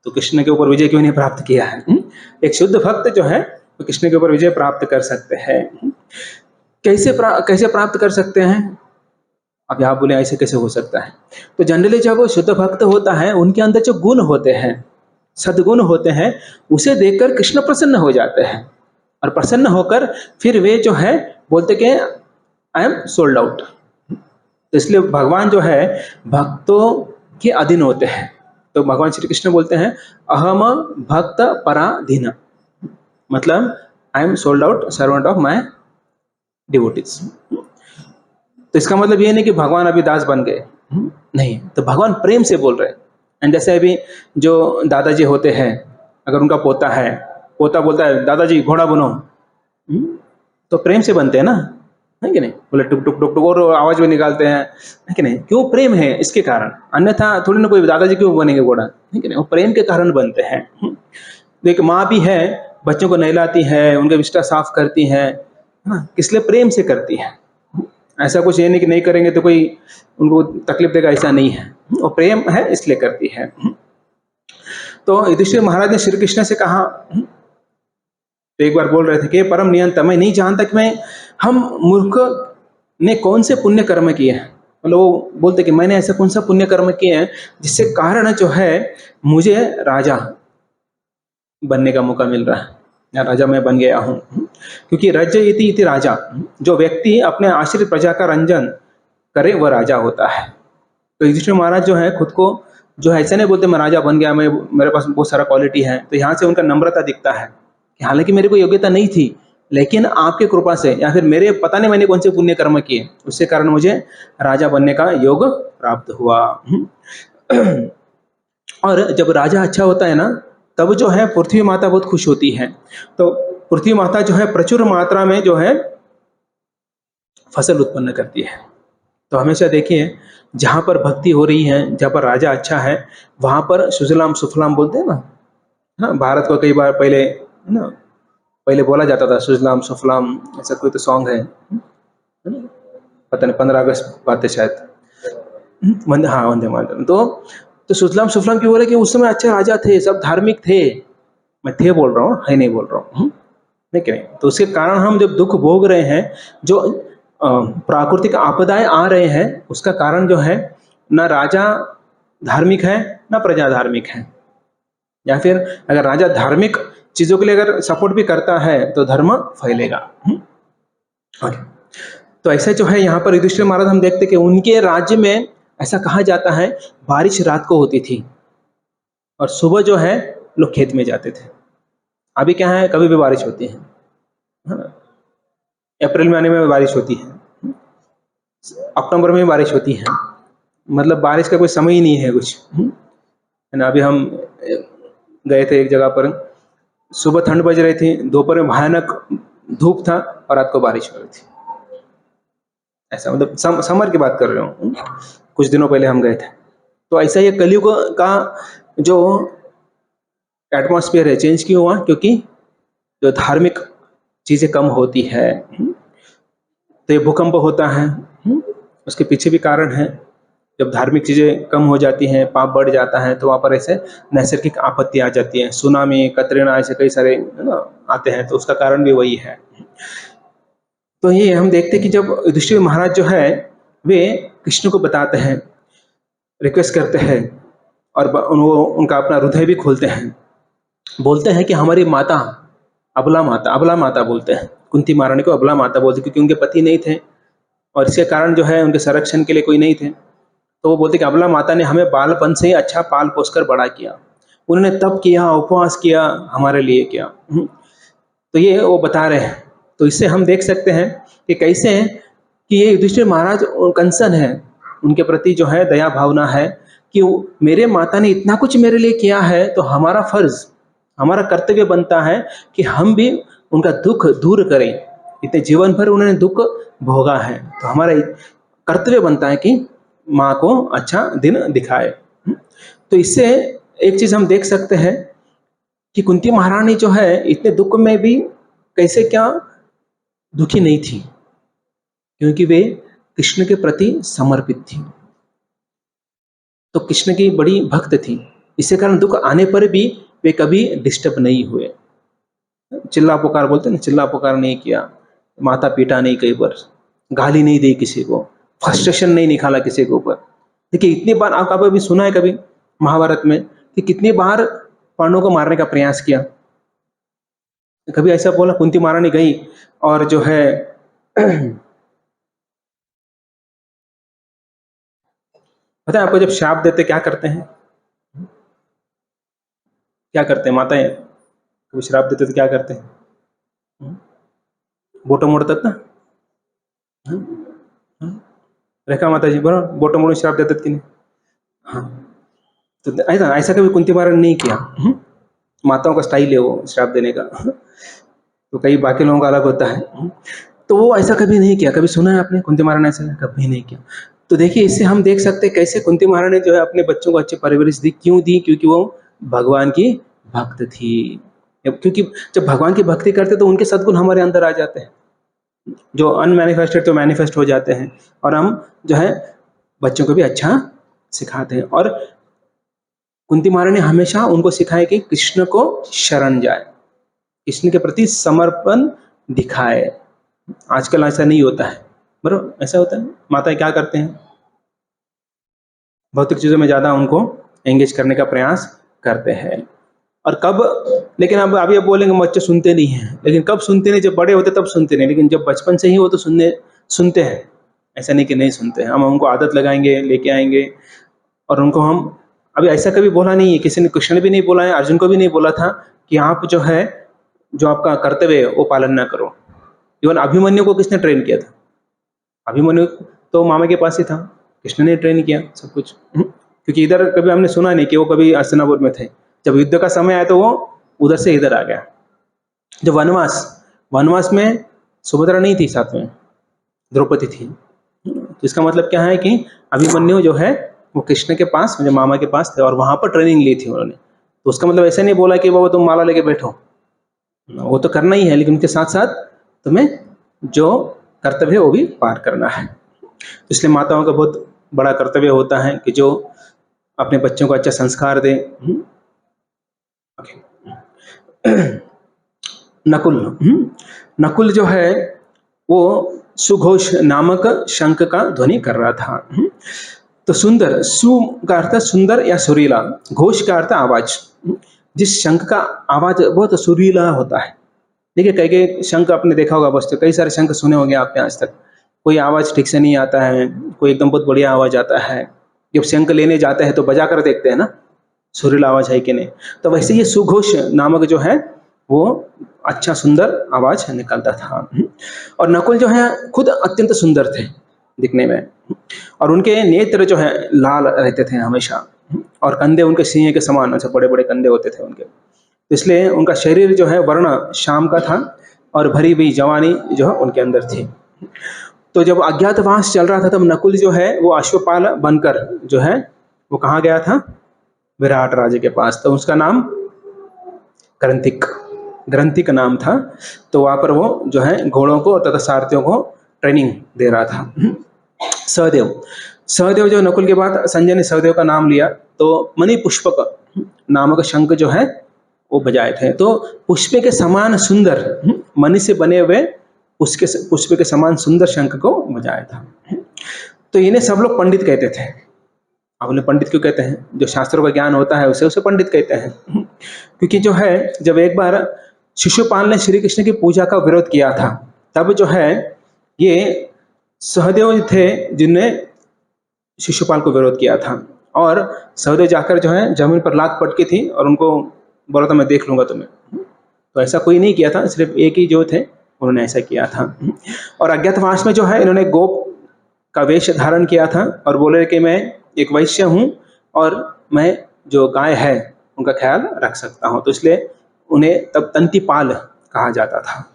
[SPEAKER 1] तो कृष्ण के ऊपर विजय क्यों नहीं प्राप्त किया है। एक शुद्ध भक्त जो है वो कृष्ण के ऊपर विजय प्राप्त कर सकते हैं। कैसे प्राप्त कर सकते हैं, अब आप बोले ऐसे कैसे हो सकता है। तो जनरली जब वो शुद्ध भक्त होता है, उनके अंदर जो गुण होते हैं, सद्गुण होते हैं, उसे देखकर कृष्ण प्रसन्न हो जाते हैं, और प्रसन्न होकर फिर वे जो है बोलते कि आई एम सोल्ड आउट। तो इसलिए भगवान जो है भक्तों के अधीन होते हैं। तो भगवान श्री कृष्ण बोलते हैं अहम भक्त पराधीन, मतलब I am sold out servant of my devotees. तो इसका मतलब ये नहीं कि भगवान अभी दास बन गए, नहीं, तो भगवान प्रेम से बोल रहे हैं। एंड जैसे अभी जो दादाजी होते हैं, अगर उनका पोता है, पोता बोलता है दादाजी घोड़ा बनो, तो प्रेम से बनते हैं ना, है कि नहीं, बोले टुक टुक टुक टुक और आवाज भी निकालते हैं, है कि नहीं, क्यों, प्रेम है इसके कारण, अन्यथा थोड़ी ना कोई दादाजी क्यों बनेंगे घोड़ा, है कि नहीं, वो प्रेम के कारण बनते हैं। एक माँ भी है, बच्चों को नहलाती है, उनके बिस्तर साफ करती है, किस लिए, प्रेम से करती है। ऐसा कुछ ये नहीं कि नहीं करेंगे तो कोई उनको तकलीफ देगा, ऐसा नहीं है, वो प्रेम है इसलिए करती है। तो युधिष्ठिर महाराज ने श्री कृष्ण से कहा, तो एक बार बोल रहे थे कि परम नियंता, मैं नहीं जानता कि हम मूर्ख ने कौन से पुण्य कर्म किए हैं। मतलब वो बोलते कि मैंने ऐसा कौन सा पुण्य कर्म किए हैं जिससे कारण जो है मुझे राजा बनने का मौका मिल रहा है, या राजा मैं बन गया हूँ। क्योंकि राज्य इति राजा, जो व्यक्ति अपने आश्रित प्रजा का रंजन करे वह राजा होता है। तो युधिष्ठिर महाराज जो है खुद को जो है ऐसा नहीं बोलते मैं राजा बन गया, मैं, मेरे पास बहुत सारा क्वालिटी है। तो यहाँ से उनका नम्रता दिखता है कि हालांकि मेरे को योग्यता नहीं थी, लेकिन आपके कृपा से या फिर मेरे पता नहीं मैंने कौन से पुण्य कर्म किए, उसके कारण मुझे राजा बनने का योग प्राप्त हुआ। और जब राजा अच्छा होता है ना, तब जो है पृथ्वी माता बहुत खुश होती है। तो पृथ्वी माता जो है प्रचुर मात्रा में जो है फसल उत्पन्न करती है। तो हमेशा देखिए जहाँ पर भक्ति हो रही है, जहाँ पर राजा अच्छा है, वहाँ पर सुजलाम सुफलाम बोलते हैं ना। हाँ, भारत को कई बार पहले ना, पहले बोला जाता था सुजलाम सुफलाम, ऐसा कोई तो सॉन्ग है, पता नहीं 15 अगस्त बात है शायद, हाँ वंदे मातरम। तो सुजलाम सुफलाम क्यों हो रहा है कि उस समय अच्छे राजा थे, सब धार्मिक थे, मैं थे बोल रहा हूँ, है नहीं बोल रहा हूँ, ठीक है। तो उसके कारण हम जब दुख भोग रहे हैं, जो प्राकृतिक आपदाएं आ रहे हैं, उसका कारण जो है ना राजा धार्मिक है ना प्रजा धार्मिक है। या फिर अगर राजा धार्मिक चीजों के लिए अगर सपोर्ट भी करता है तो धर्म फैलेगा। ओके। तो ऐसे जो है यहाँ पर युधिष्ठिर महाराज हम देखते कि उनके राज्य में ऐसा कहा जाता है बारिश रात को होती थी और सुबह जो है लोग खेत में जाते थे। अभी क्या है, कभी भी बारिश होती है ना? अप्रैल महीने में बारिश होती है, अक्टूबर में बारिश होती है, मतलब बारिश का कोई समय ही नहीं है कुछ, है ना। अभी हम गए थे एक जगह पर, सुबह ठंड बज रही थी, दोपहर में भयानक धूप था और रात को बारिश हो रही थी। ऐसा मतलब समर की बात कर रहे हूँ, कुछ दिनों पहले हम गए थे। तो ऐसा ये कलयुग का जो एटमॉस्फेयर है चेंज क्यों हुआ? क्योंकि जो धार्मिक चीजें कम होती है, तो ये भूकंप होता है, उसके पीछे भी कारण है। जब धार्मिक चीजें कम हो जाती हैं, पाप बढ़ जाता है, तो वहाँ पर ऐसे नैसर्गिक आपत्ति आ जाती है, सुनामी, कतरीना, ऐसे कई सारे आते हैं, तो उसका कारण भी वही है। तो ये हम देखते हैं कि जब युधिष्ठिर महाराज जो है वे कृष्ण को बताते हैं, रिक्वेस्ट करते हैं और वो उनका अपना हृदय भी खोलते हैं, बोलते हैं कि हमारी माता अबला माता बोलते हैं, कुंती महारानी को अबला माता बोलते, क्योंकि उनके पति नहीं थे और इसके कारण जो है उनके संरक्षण के लिए कोई नहीं थे। तो वो बोलते कि अबला माता ने हमें बालपन से ही अच्छा पाल पोस कर बड़ा किया, उन्होंने तप किया, उपवास किया, हमारे लिए किया। तो ये वो बता रहे हैं। तो इससे हम देख सकते हैं कि कैसे कि ये युधिष्ठिर महाराज कंसर्न है, उनके प्रति जो है दया भावना है कि मेरे माता ने इतना कुछ मेरे लिए किया है, तो हमारा फर्ज, हमारा कर्तव्य बनता है कि हम भी उनका दुख दूर करें। इतने जीवन भर उन्होंने दुख भोगा है, तो हमारा कर्तव्य बनता है कि माँ को अच्छा दिन दिखाए। तो इससे एक चीज हम देख सकते हैं कि कुंती महारानी जो है इतने दुख में भी कैसे क्या दुखी नहीं थी, क्योंकि वे कृष्ण के प्रति समर्पित थी। तो कृष्ण की बड़ी भक्त थी, इसके कारण दुख आने पर भी वे कभी डिस्टर्ब नहीं हुए। चिल्ला पुकार बोलते हैं ना, चिल्ला पुकार नहीं किया, माता पीटा नहीं, कई बार गाली नहीं दी किसी को, फ्रस्ट्रेशन नहीं निकाला किसी के ऊपर। देखिए इतनी बार आप अभी सुना है कभी महाभारत में कि कितनी बार पांडवों को मारने का प्रयास किया? कभी ऐसा बोला कुंती महारानी गई और जो है पता है आपको, जब शाप देते क्या करते हैं? क्या करते हैं माताएं, कभी श्राप देते तो क्या करते हैं? बोटो मोड़तात ना, रेखा माता जी बरोबर, बोटो मोड़ून श्राप देतात की नाही? हाँ, तो ऐसा ऐसा कभी कुंती महारानी नहीं किया। माताओं का स्टाइल है वो श्राप देने का, तो कई बाकी लोगों का अलग होता है। तो वो ऐसा कभी नहीं किया। कभी सुना है आपने कुंती महारानी ने ऐसा कभी नहीं किया? तो देखिए इससे हम देख सकते हैं कैसे कुंती महारानी जो है अपने बच्चों को अच्छी परवरिश दी। क्यों दी? क्योंकि वो भगवान की भक्त थी। क्योंकि जब भगवान की भक्ति करते तो उनके सद्गुण हमारे अंदर आ जाते हैं, जो अनमैनिफेस्टेड तो मैनिफेस्ट हो जाते हैं, और हम जो है बच्चों को भी अच्छा सिखाते हैं। और कुंती महारानी हमेशा उनको सिखाए कि कृष्ण को शरण जाए, कृष्ण के प्रति समर्पण दिखाए। आजकल ऐसा नहीं होता है, बराबर ऐसा होता है माताएं क्या करते हैं, भौतिक चीजों में ज्यादा उनको एंगेज करने का प्रयास करते हैं। और कब, लेकिन अब अभी आप बोलेंगे बच्चे सुनते नहीं हैं, लेकिन कब सुनते नहीं? जब बड़े होते तब सुनते नहीं, लेकिन जब बचपन से ही वो तो सुनते हैं। ऐसा नहीं कि नहीं सुनते हैं, हम उनको आदत लगाएंगे, लेके आएंगे, और उनको हम, अभी ऐसा कभी बोला नहीं है किसी ने, कृष्ण भी नहीं बोला है, अर्जुन को भी नहीं बोला था कि आप जो है जो आपका कर्तव्य है वो पालन ना करो। इवन अभिमन्यु को किसने ट्रेन किया था? अभिमन्यु तो मामा के पास ही था, कृष्ण ने ट्रेन किया सब कुछ। क्योंकि इधर कभी हमने सुना नहीं कि वो कभी हस्तिनापुर में थे। जब युद्ध का समय आया तो वो उधर से इधर आ गया। जब वनवास, वनवास में सुभद्रा नहीं थी साथ में, द्रौपदी थी। तो इसका मतलब क्या है कि अभिमन्यु जो है वो कृष्ण के पास, मुझे मामा के पास थे, और वहां पर ट्रेनिंग ली थी उन्होंने। तो उसका मतलब ऐसा नहीं बोला कि बाबा तुम माला लेके बैठो, वो तो करना ही है, लेकिन उनके साथ साथ तुम्हें जो कर्तव्य है वो भी पार करना है। इसलिए माताओं का बहुत बड़ा कर्तव्य होता है कि जो अपने बच्चों को अच्छा संस्कार दें। नकुल। नकुल जो है वो सुघोष नामक शंख का ध्वनि कर रहा था। तो सुंदर, सु का अर्थ सुंदर या सुरीला, घोष का अर्थ आवाज। जिस शंख का आवाज बहुत सुरीला होता है। देखिए कई कई शंख आपने देखा होगा, बस तो कई सारे शंख सुने होंगे आपने आज तक। कोई आवाज ठीक से नहीं आता है, कोई एकदम बहुत बढ़िया आवाज आता है। जब शंख लेने जाते हैं तो बजा कर देखते हैं ना, सुरीला आवाज है कि नहीं। तो वैसे ये सुघोष नामक जो है वो अच्छा सुंदर आवाज निकलता था। और नकुल जो है खुद अत्यंत सुंदर थे दिखने में, और उनके नेत्र जो है लाल रहते थे हमेशा, और कंधे उनके सिंह के समान, अच्छा बड़े बड़े कंधे होते थे उनके। तो इसलिए उनका शरीर जो है वर्ण शाम का था, और भरी हुई जवानी जो है उनके अंदर थी। तो जब अज्ञातवास चल रहा था तब नकुल जो है वो अश्वपाल बनकर जो है वो कहाँ गया था, विराट राजे के पास। तो उसका नाम ग्रंथिक, ग्रंथिक नाम था। तो वहां पर वो जो है घोड़ों को तथा सारथियों को ट्रेनिंग दे रहा था। सहदेव, सहदेव जो नकुल के बाद संजय ने सहदेव का नाम लिया, तो मणि पुष्पक नामक शंख जो है वो बजाए थे। तो पुष्प के समान सुंदर, मणि से बने हुए पुष्प के समान सुंदर शंख को बजाया था। तो इन्हें सब लोग पंडित कहते थे। अब उन्हें पंडित क्यों कहते हैं? जो शास्त्रों का ज्ञान होता है उसे उसे पंडित कहते हैं। क्योंकि जो है जब एक बार शिशुपाल ने श्री कृष्ण की पूजा का विरोध किया था, तब जो है ये सहदेव थे जिनने शिशुपाल को विरोध किया था। और सहदेव जाकर जो है जमीन पर लात पटकी थी और उनको बोला था मैं देख लूंगा तुम्हें। तो ऐसा कोई नहीं किया था, सिर्फ एक ही जो थे उन्होंने ऐसा किया था। और अज्ञातवास में जो है इन्होंने गोप का वेश धारण किया था और बोले कि मैं एक वैश्य हूँ और मैं जो गाय है उनका ख्याल रख सकता हूँ। तो इसलिए उन्हें तब तंतिपाल कहा जाता था।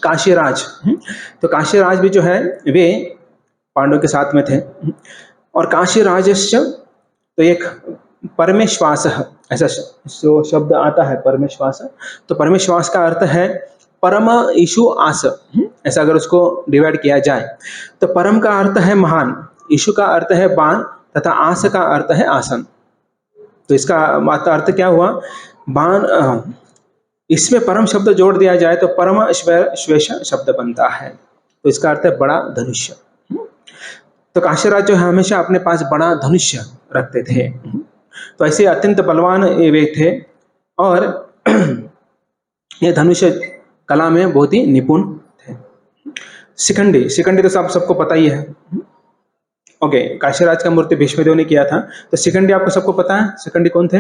[SPEAKER 1] काशीराज, तो काशीराज भी जो है वे पांडव के साथ में थे। और काशीराजस्य, तो एक परमेश्वास, ऐसा जो शब्द आता है परमेश्वास, तो परमेश्वास का अर्थ है परम ईशु आस। ऐसा अगर उसको डिवाइड किया जाए तो परम का अर्थ है महान, ईशु का अर्थ है बाण, तथा आस का अर्थ है आसन। तो इसका अर्थ क्या हुआ, बाण, इसमें परम शब्द जोड़ दिया जाए तो परम श्वेश शब्द बनता है। तो इसका अर्थ है बड़ा धनुष्य। तो काशीराज जो है हमेशा अपने पास बड़ा धनुष्य रखते थे। तो ऐसे अत्यंत बलवान ये वे थे, और ये धनुष्य कला में बहुत ही निपुण थे। शिखंडी, शिखंडी तो सबको पता ही है। ओके, काशीराज का मूर्ति भीष्मदेव ने किया था। तो शिखंडी आपको सबको पता है, शिखंडी कौन थे?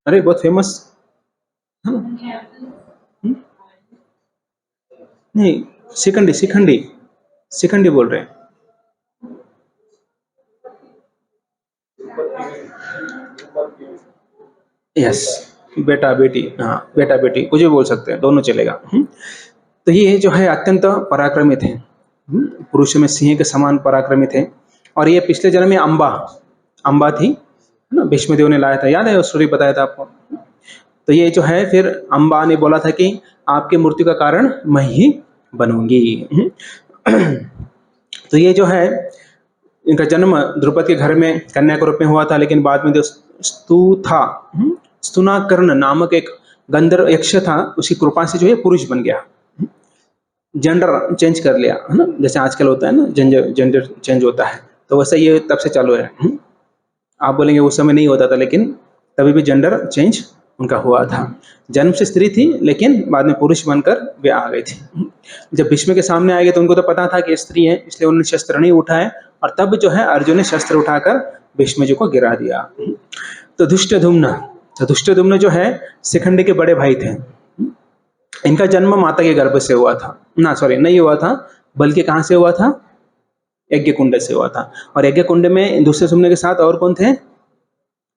[SPEAKER 1] अरे बहुत फेमस, नहीं शिखंडी, शिखंडी, शिखंडी बोल रहे हैं। यस, बेटा बेटी, हाँ बेटा बेटी कुछ भी बोल सकते हैं, दोनों चलेगा। तो ये जो है अत्यंत पराक्रमी थे, पुरुष में सिंह के समान पराक्रमी थे। और ये पिछले जन्म में अंबा, अंबा थी ना, भीष्मदेव ने लाया था, याद है वो स्टोरी बताया था आपको। तो ये जो है फिर अंबा ने बोला था कि आपकी मृत्यु का कारण मैं ही बनूंगी। तो ये जो है इनका जन्म द्रुपद के घर में कन्या के रूप में हुआ था, लेकिन बाद में जो स्तुथा, स्तुनाकर्ण नामक एक गंधर्व यक्ष था, उसकी कृपा से जो है पुरुष बन गया, जेंडर चेंज कर लिया, है ना, जैसे आजकल होता है ना जेंडर चेंज होता है। तो वैसा ये तब से चालू है। आप बोलेंगे उस समय नहीं होता था, लेकिन तभी भी जेंडर चेंज उनका हुआ था। जन्म से स्त्री थी लेकिन बाद में पुरुष बनकर वे आ गई थी। जब भीष्म के सामने आएंगे तो उनको तो पता था कि स्त्री है, इसलिए उन्होंने शस्त्र नहीं उठाए, और तब जो है अर्जुन ने शस्त्र उठाकर भीष्म जी को गिरा दिया। तो धृष्टद्युम्न, तो धृष्टद्युम्न जो है शिखंडी के बड़े भाई थे। इनका जन्म माता के गर्भ से हुआ था, ना सॉरी नहीं हुआ था, बल्कि कहाँ से हुआ था, यज्ञ कुंड से हुआ था। और यज्ञ कुंड में धृष्टद्युम्न के साथ और कौन थे,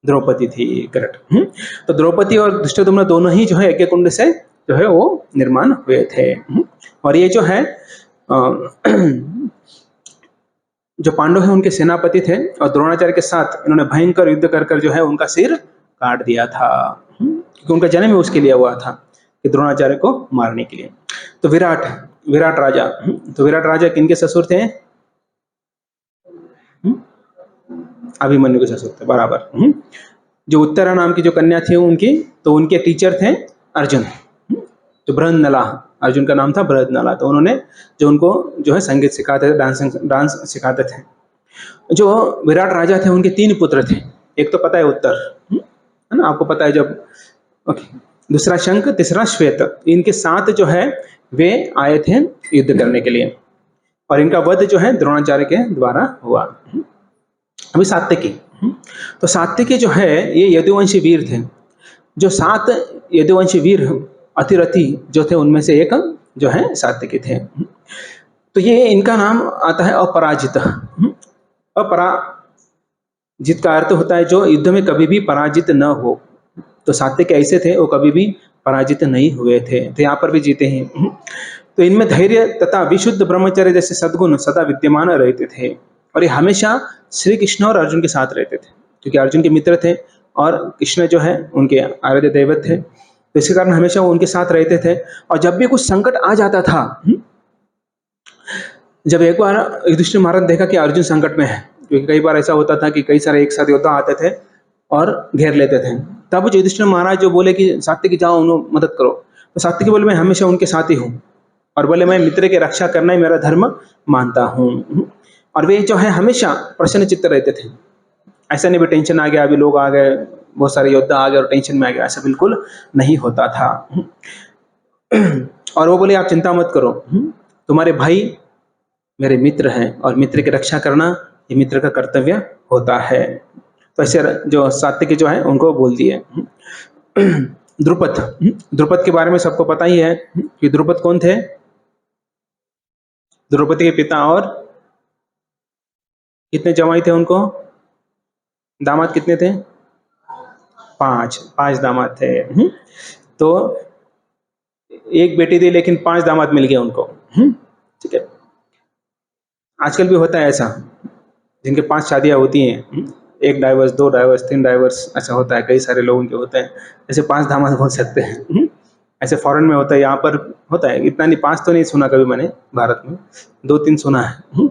[SPEAKER 1] द्रौपदी थी, करेक्ट। तो द्रौपदी और धृष्टद्युम्न दोनों ही जो है यज्ञ कुंड से जो है वो निर्माण हुए थे। और ये जो है जो पांडव है उनके सेनापति थे, और द्रोणाचार्य के साथ इन्होंने भयंकर युद्ध कर कर जो है उनका सिर काट दिया था, क्योंकि उनका जन्म ही उसके लिए हुआ था कि द्रोणाचार्य को मारने के लिए। तो विराट, विराट राजा, तो विराट राजा किनके ससुर थे, अभिमन्यु के ससुर थे, बराबर। जो उत्तरा नाम की जो कन्या थी उनकी, तो उनके टीचर थे अर्जुन, जो बृहन्नला, अर्जुन का नाम था बृहन्नला। तो उन्होंने जो उनको जो है संगीत सिखाते थे, डांस सिखाते थे। जो विराट राजा थे उनके 3 पुत्र थे। एक तो पता है उत्तर, है ना, आपको पता है जब, ओके। दूसरा शंख, तीसरा श्वेत। इनके 7 जो है वे आए थे युद्ध करने के लिए, और इनका वध जो है द्रोणाचार्य के द्वारा हुआ। अभी सात्यकी, तो सात्यकी जो है ये यदुवंशी वीर थे। जो 7 यदुवंशी वीर अतिरथी जो थे उनमें से एक जो है सात्यकी थे। तो ये इनका नाम आता है अपराजित। अपराजित का अर्थ होता है जो युद्ध में कभी भी पराजित न हो। तो सात्यकी ऐसे थे, वो कभी भी पराजित नहीं हुए थे, तो यहाँ पर भी जीते हैं। तो इनमें धैर्य तथा विशुद्ध ब्रह्मचर्य जैसे सद्गुण सदा विद्यमान रहते थे, और ये हमेशा श्री कृष्ण और अर्जुन के साथ रहते थे, क्योंकि अर्जुन के मित्र थे और कृष्ण जो है उनके आराध्य दैवत थे। तो इसके कारण हमेशा वो उनके साथ रहते थे। और जब भी कुछ संकट आ जाता था, जब एक बार युधिष्ठिर महाराज ने देखा कि अर्जुन संकट में है, क्योंकि कई बार ऐसा होता था कि कई सारे एक साथ योद्धा आते थे और घेर लेते थे, तब जो युधिष्ठिर महाराज जो बोले कि सात्यकी जाओ उन्हें मदद करो, तो सात्यकी बोले मैं हमेशा उनके साथ ही हूँ, और बोले मैं मित्र की रक्षा करना ही मेरा धर्म मानता हूँ। और वे जो है हमेशा प्रसन्न चित्त रहते थे। ऐसा नहीं भी टेंशन आ गया, अभी लोग आ गए, बहुत सारे योद्धा आ गए और टेंशन में आ गया, ऐसा बिल्कुल नहीं होता था। और वो बोले आप चिंता मत करो, तुम्हारे भाई मेरे मित्र हैं, और मित्र की रक्षा करना ये मित्र का कर्तव्य होता है। तो ऐसे जो सात्यकी जो है उनको बोल दिए। द्रुपद, द्रुपद के बारे में सबको पता ही है कि द्रुपद कौन थे। द्रौपदी के पिता, और कितने जमाई थे उनको, दामाद कितने थे, 5 दामाद थे। तो एक बेटी थी लेकिन 5 दामाद मिल गए उनको। ठीक है, आजकल भी होता है ऐसा, जिनके 5 शादियां होती हैं, 1 डाइवर्स, 2 डाइवर्स, 3 डाइवर्स, ऐसा होता है, कई सारे लोगों के होते हैं, ऐसे 5 दामाद बोल सकते हैं। ऐसे फॉरेन में होता है, यहाँ पर होता है, इतना नहीं, 5 तो नहीं सुना कभी मैंने भारत में, 2-3 सुना है,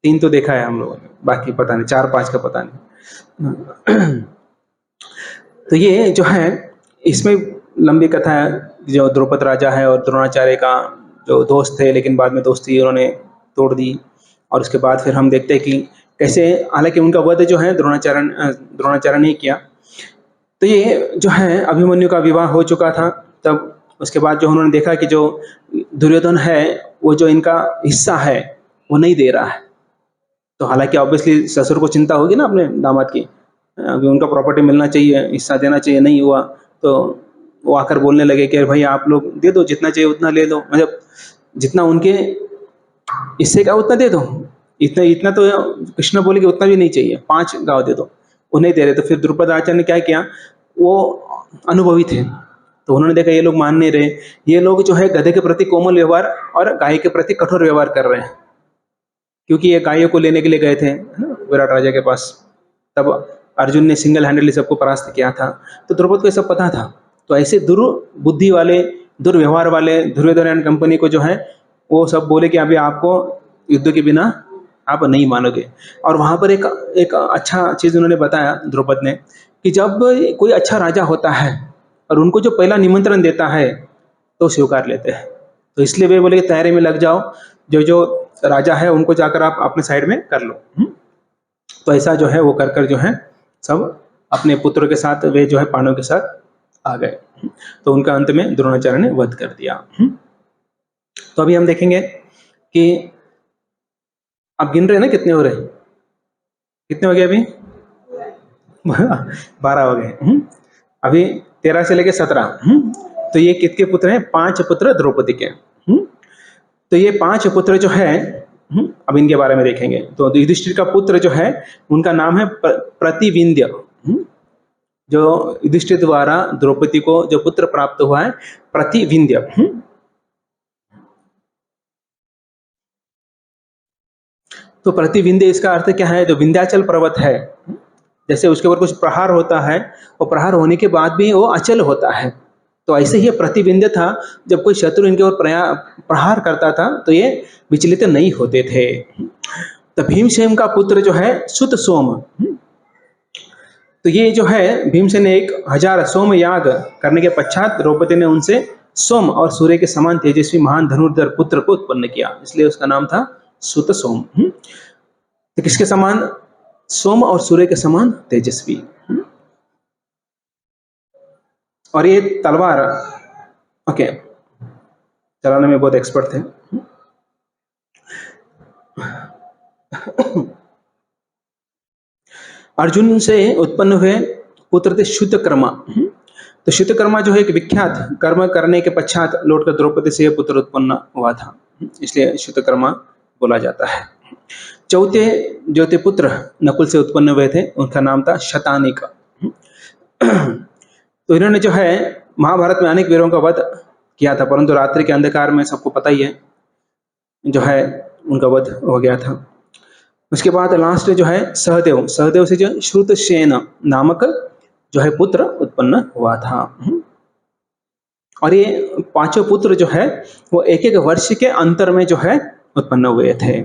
[SPEAKER 1] 3 तो देखा है हम लोगों ने, बाकी पता नहीं, 4-5 का पता नहीं। तो ये जो है इसमें लंबी कथा है, जो द्रौपद राजा है और द्रोणाचार्य का जो दोस्त थे, लेकिन बाद में दोस्ती उन्होंने तोड़ दी। और उसके बाद फिर हम देखते हैं कि कैसे, हालांकि उनका वध जो है द्रोणाचार्य ने किया। तो ये जो है अभिमन्यु का विवाह हो चुका था, तब उसके बाद जो उन्होंने देखा कि जो दुर्योधन है वो जो इनका हिस्सा है वो नहीं दे रहा है, तो हालांकि ऑब्वियसली ससुर को चिंता होगी ना अपने दामाद की, अभी उनका प्रॉपर्टी मिलना चाहिए, हिस्सा देना चाहिए, नहीं हुआ तो वो आकर बोलने लगे कि भाई आप लोग दे दो, जितना चाहिए उतना ले लो, मतलब जितना उनके हिस्से का उतना दे दो, इतना तो कृष्ण बोले कि उतना भी नहीं चाहिए, 5 गांव दे दो, वो नहीं दे रहे। तो फिर द्रुपद आचार्य ने क्या किया, वो अनुभवी थे, तो उन्होंने देखा ये लोग मान नहीं रहे, ये लोग जो है गधे के प्रति कोमल व्यवहार और गाय के प्रति कठोर व्यवहार कर रहे हैं, क्योंकि ये गायों को लेने के लिए गए थे विराट राजा के पास, तब अर्जुन ने सिंगल हैंडली सबको परास्त किया था, तो द्रौपद को ये सब पता था। तो ऐसे दुर्बुद्धि वाले, दुर्व्यवहार वाले दुर्योधन एंड कंपनी को जो है वो सब बोले कि अभी आपको युद्ध के बिना आप नहीं मानोगे। और वहाँ पर एक अच्छा चीज़ उन्होंने बताया द्रौपद ने, कि जब कोई अच्छा राजा होता है और उनको जो पहला निमंत्रण देता है तो स्वीकार लेते हैं, तो इसलिए वे बोले तैयारी में लग जाओ, जो राजा है उनको जाकर आप अपने साइड में कर लो। तो ऐसा जो है वो कर जो है सब अपने पुत्रों के साथ वे जो है पांडवों के साथ आ गए, तो उनका अंत में द्रोणाचार्य ने वध कर दिया। तो अभी हम देखेंगे कि अब गिन रहे हैं ना कितने हो रहे, कितने हो गए अभी 12 हो गए, अभी 13 से लेके 17। तो ये कितने पुत्र हैं, 5 पुत्र द्रौपदी के। तो ये 5 पुत्र जो है अब इनके बारे में देखेंगे। तो युधिष्ठिर का पुत्र जो है उनका नाम है प्रतिविंध्य, जो युधिष्ठिर द्वारा द्रौपदी को जो पुत्र प्राप्त हुआ है प्रतिविंध्य। तो प्रतिविंध्य इसका अर्थ क्या है, जो विंध्याचल पर्वत है, जैसे उसके ऊपर कुछ प्रहार होता है और प्रहार होने के बाद भी वो अचल होता है, तो ऐसे ही प्रतिविंध्य था, जब कोई शत्रु इनके ऊपर प्रहार करता था तो ये विचलित नहीं होते थे। तो भीमसेन का पुत्र जो है सुत सोम, तो ये जो है भीमसेन ने 1000 सोम याग करने के पश्चात द्रौपदी ने उनसे सोम और सूर्य के समान तेजस्वी महान धनुर्धर पुत्र को उत्पन्न किया, इसलिए उसका नाम था सुत सोम। तो किसके समान? सोम और सूर्य के समान तेजस्वी। और ये तलवार ओके चलाने में बहुत एक्सपर्ट थे। अर्जुन से उत्पन्न हुए पुत्र थे श्रुतकर्मा। तो श्रुतकर्मा जो है एक विख्यात कर्म करने के पश्चात लौटकर द्रौपदी से पुत्र उत्पन्न हुआ था, इसलिए श्रुतकर्मा बोला जाता है। चौथे जो थे पुत्र नकुल से उत्पन्न हुए थे, उनका नाम था शतानिक। तो इन्होंने जो है महाभारत में अनेक वीरों का वध किया था, परंतु रात्रि के अंधकार में सबको पता ही है जो है उनका वध हो गया था। उसके बाद लास्ट जो है सहदेव, सहदेव से जो श्रुतसेन नामक जो है पुत्र उत्पन्न हुआ था। और ये पांचों पुत्र जो है वो एक एक वर्ष के अंतर में जो है उत्पन्न हुए थे।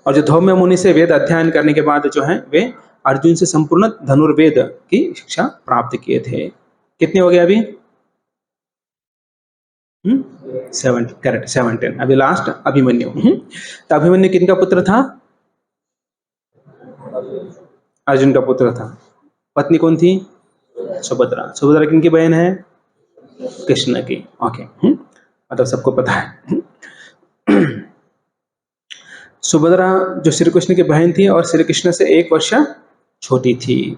[SPEAKER 1] और जो धौम्य मुनि से वेद अध्ययन करने के बाद जो है वे अर्जुन से संपूर्ण धनुर्वेद की शिक्षा प्राप्त किए थे। कितने हो गए अभी? 7 करेक्ट 17। अभी लास्ट अभिमन्यु। तो अभिमन्यु किनका पुत्र था? अर्जुन का पुत्र था। पत्नी कौन थी? सुभद्रा। सुभद्रा किनकी बहन है? कृष्ण की। ओके मतलब सबको पता है। सुभद्रा जो श्री कृष्ण की बहन थी और श्री कृष्ण से 1 वर्ष छोटी थी।